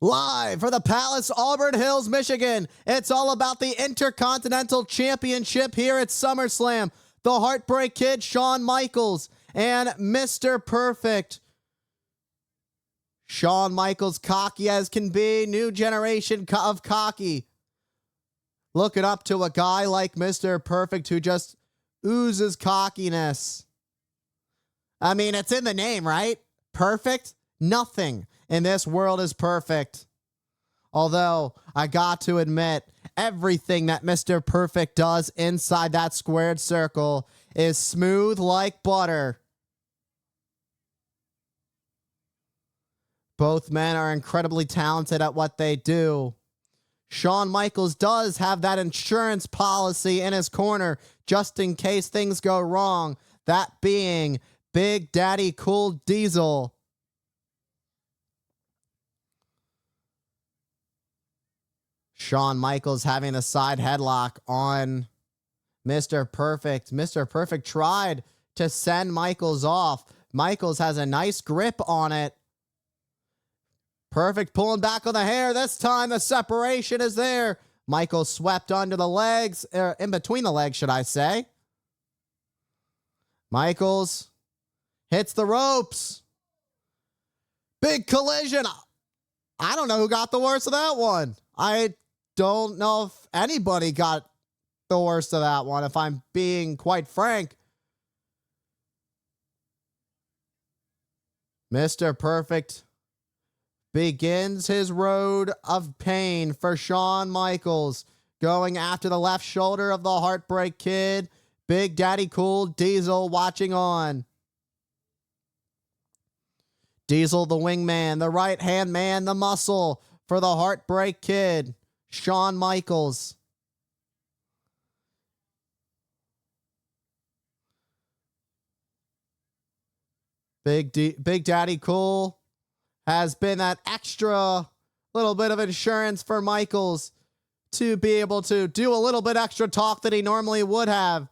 Live for the Palace, Auburn Hills, Michigan. It's all about the Intercontinental Championship here at SummerSlam. The Heartbreak Kid, Shawn Michaels, and Mr. Perfect. Shawn Michaels, cocky as can be, new generation of cocky. Looking up to a guy like Mr. Perfect who just oozes cockiness. I mean, it's in the name, right? Perfect? Nothing in this world is perfect. Although, I got to admit, everything that Mr. Perfect does inside that squared circle is smooth like butter. Both men are incredibly talented at what they do. Shawn Michaels does have that insurance policy in his corner just in case things go wrong. That being Big Daddy Cool Diesel. Shawn Michaels having the side headlock on Mr. Perfect. Mr. Perfect tried to send Michaels off. Michaels has a nice grip on it. Perfect pulling back on the hair. This time the separation is there. Michaels swept under the legs, in between the legs, should I say. Michaels hits the ropes. Big collision. I don't know who got the worst of that one. I don't know if anybody got the worst of that one, if I'm being quite frank. Mr. Perfect begins his road of pain for Shawn Michaels, going after the left shoulder of the Heartbreak Kid. Big Daddy Cool Diesel watching on. Diesel the wingman, the right-hand man, the muscle for the Heartbreak Kid, Shawn Michaels. Big Daddy Cool has been that extra little bit of insurance for Michaels to be able to do a little bit extra talk that he normally would have.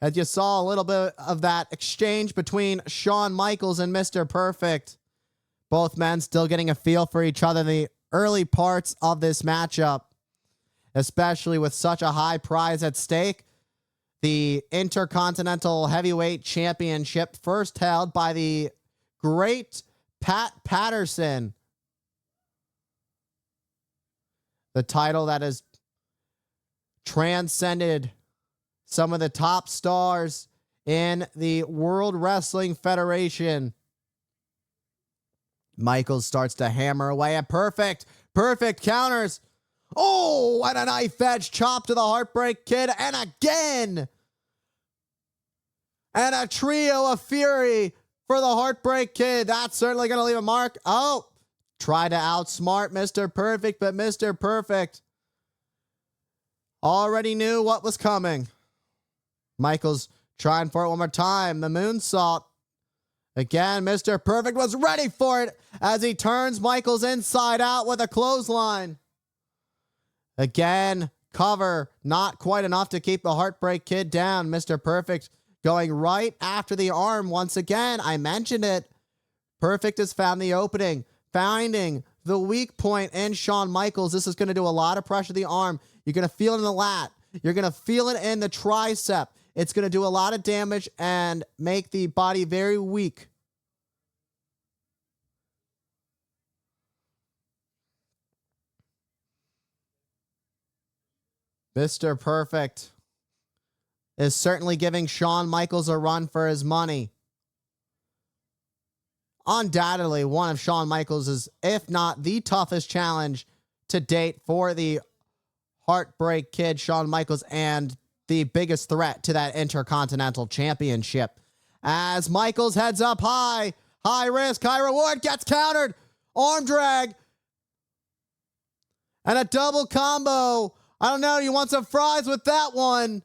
As you saw a little bit of that exchange between Shawn Michaels and Mr. Perfect. Both men still getting a feel for each other in the early parts of this matchup, especially with such a high prize at stake. The Intercontinental Heavyweight Championship, first held by the great Pat Patterson. The title that has transcended some of the top stars in the World Wrestling Federation. Michaels starts to hammer away at Perfect. Perfect counters. Oh, and a knife edge chop to the Heartbreak Kid. And again. And a trio of fury for the Heartbreak Kid. That's certainly going to leave a mark. Oh, try to outsmart Mr. Perfect, but Mr. Perfect already knew what was coming. Michaels trying for it one more time. The moonsault. Again, Mr. Perfect was ready for it as he turns Michaels inside out with a clothesline. Again, cover. Not quite enough to keep the Heartbreak Kid down. Mr. Perfect going right after the arm once again. I mentioned it. Perfect has found the opening. Finding the weak point in Shawn Michaels. This is going to do a lot of pressure to the arm. You're going to feel it in the lat. You're going to feel it in the tricep. It's going to do a lot of damage and make the body very weak. Mr. Perfect is certainly giving Shawn Michaels a run for his money. Undoubtedly, one of Shawn Michaels' if not the toughest challenge to date for the Heartbreak Kid, Shawn Michaels, and the biggest threat to that Intercontinental Championship. As Michaels heads up high, high risk, high reward, gets countered, arm drag, and a double combo. I don't know, you want some fries with that one.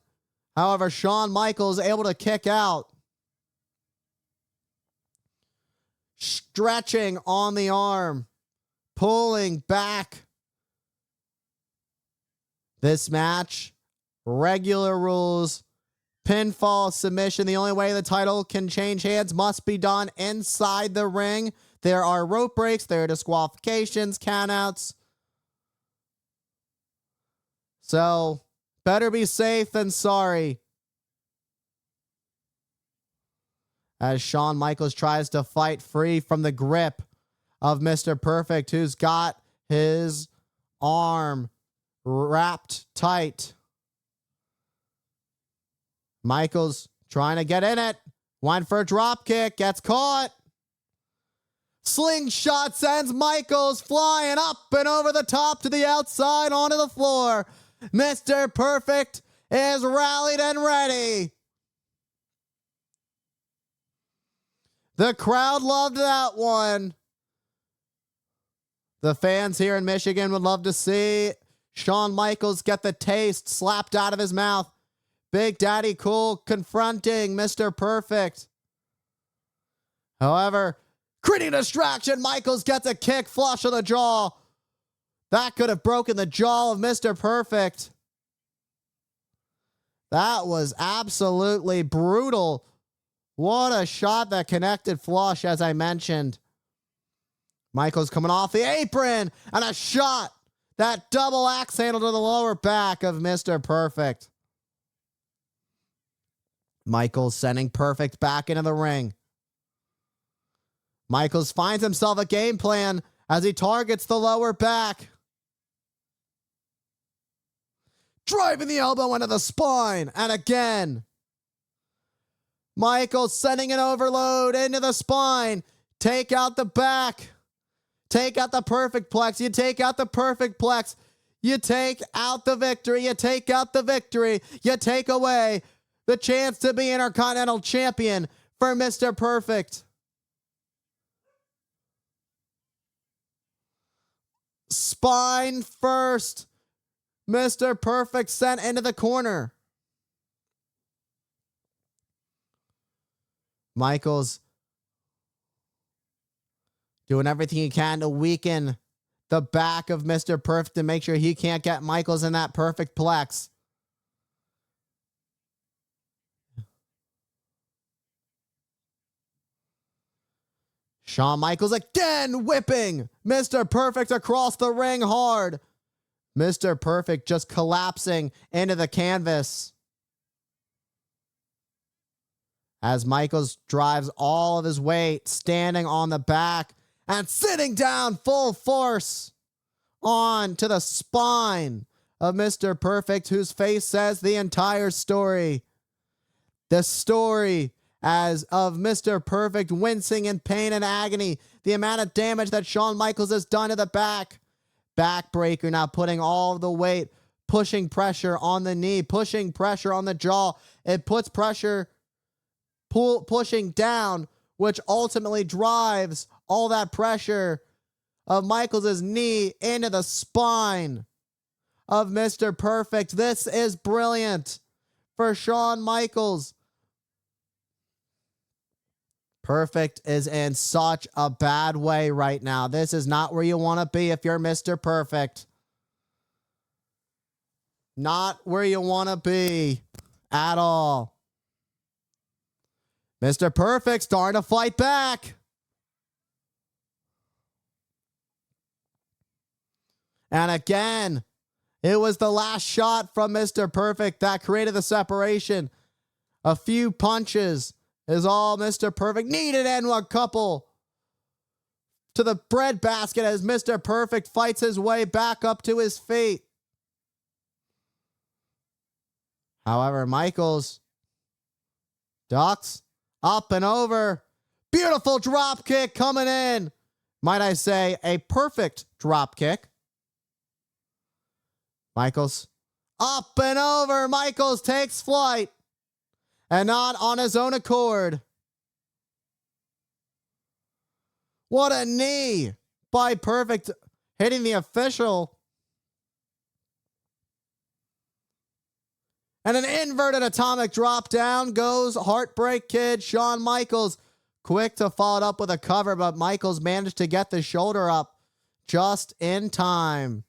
However, Shawn Michaels able to kick out. Stretching on the arm, pulling back. This match, regular rules, pinfall submission. The only way the title can change hands must be done inside the ring. There are rope breaks, there are disqualifications, countouts. So, better be safe than sorry. As Shawn Michaels tries to fight free from the grip of Mr. Perfect, who's got his arm wrapped tight. Michaels trying to get in it. Went for a drop kick. Gets caught. Slingshot sends Michaels flying up and over the top to the outside onto the floor. Mr. Perfect is rallied and ready. The crowd loved that one. The fans here in Michigan would love to see Shawn Michaels get the taste slapped out of his mouth. Big Daddy Cool confronting Mr. Perfect. However, creating distraction, Michaels gets a kick flush of the jaw. That could have broken the jaw of Mr. Perfect. That was absolutely brutal. What a shot that connected flush, as I mentioned. Michaels coming off the apron, and a shot. That double axe handle to the lower back of Mr. Perfect. Michaels sending Perfect back into the ring. Michaels finds himself a game plan as he targets the lower back. Driving the elbow into the spine, and again. Michaels sending an overload into the spine. Take out the back. Take out the perfect plex. You take out the perfect plex. You take out the victory. You take out the victory. You take away the chance to be Intercontinental Champion for Mr. Perfect. Spine first. Mr. Perfect sent into the corner. Michaels doing everything he can to weaken the back of Mr. Perfect to make sure he can't get Michaels in that perfect plex. Shawn Michaels again whipping Mr. Perfect across the ring hard. Mr. Perfect just collapsing into the canvas. As Michaels drives all of his weight, standing on the back and sitting down full force on to the spine of Mr. Perfect, whose face says the entire story. The story as of Mr. Perfect wincing in pain and agony, the amount of damage that Shawn Michaels has done to the back. Backbreaker now putting all the weight, pushing pressure on the knee, pushing pressure on the jaw. It puts pressure pushing down, which ultimately drives all that pressure of Michaels' knee into the spine of Mr. Perfect. This is brilliant for Shawn Michaels. Perfect is in such a bad way right now. This is not where you want to be if you're Mr. Perfect. Not where you want to be at all. Mr. Perfect starting to fight back. And again, it was the last shot from Mr. Perfect that created the separation. A few punches is all Mr. Perfect needed, and a couple to the breadbasket as Mr. Perfect fights his way back up to his feet. However, Michaels ducks up and over. Beautiful drop kick coming in. Might I say a perfect drop kick. Michaels up and over. Michaels takes flight. And not on his own accord. What a knee by Perfect, hitting the official. And an inverted atomic drop down goes Heartbreak Kid Shawn Michaels. Quick to follow it up with a cover, but Michaels managed to get the shoulder up just in time.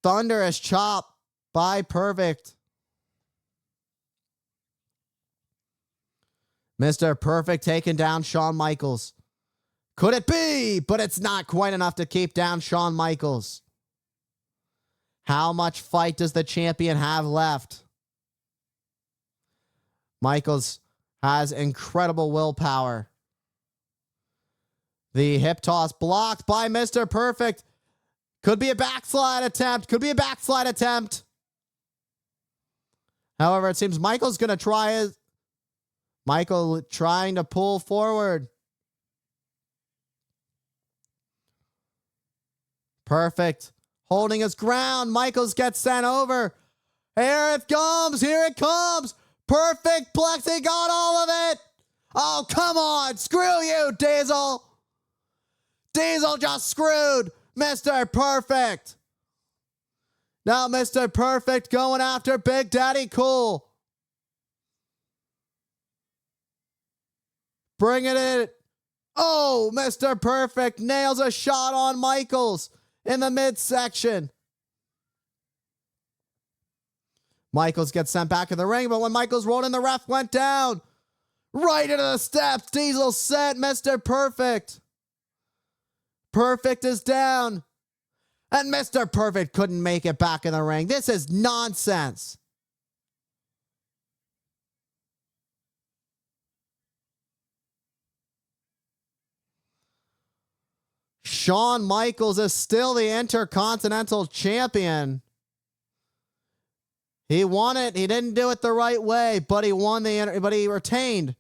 Thunderous chop by Perfect. Mr. Perfect taking down Shawn Michaels. Could it be? But it's not quite enough to keep down Shawn Michaels. How much fight does the champion have left? Michaels has incredible willpower. The hip toss blocked by Mr. Perfect. Could be a backslide attempt. Could be a backslide attempt. However, it seems Michael's going to try it. Michael trying to pull forward. Perfect. Holding his ground. Michaels gets sent over. Here it comes. Here it comes. Perfect Plexi got all of it. Oh, come on. Screw you, Diesel. Diesel just screwed Mr. Perfect. Now Mr. Perfect going after Big Daddy Cool. Bringing it. Oh, Mr. Perfect nails a shot on Michaels in the midsection. Michaels gets sent back in the ring, but when Michaels rolled in, the ref went down. Right into the steps. Diesel set Mr. Perfect. Perfect is down. And Mr. Perfect couldn't make it back in the ring. This is nonsense. Shawn Michaels is still the Intercontinental Champion. He won it. He didn't do it the right way, but he retained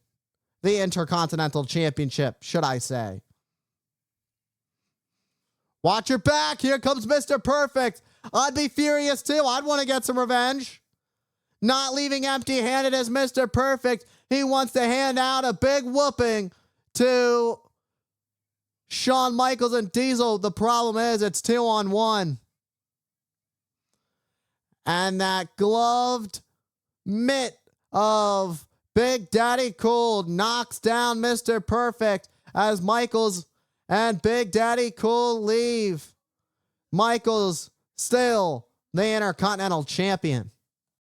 the Intercontinental Championship, should I say. Watch your back. Here comes Mr. Perfect. I'd be furious too. I'd want to get some revenge. Not leaving empty-handed as Mr. Perfect. He wants to hand out a big whooping to Shawn Michaels and Diesel. The problem is it's 2-on-1. And that gloved mitt of Big Daddy Cool knocks down Mr. Perfect as Michaels and Big Daddy Cool leave. Michaels still the Intercontinental Champion.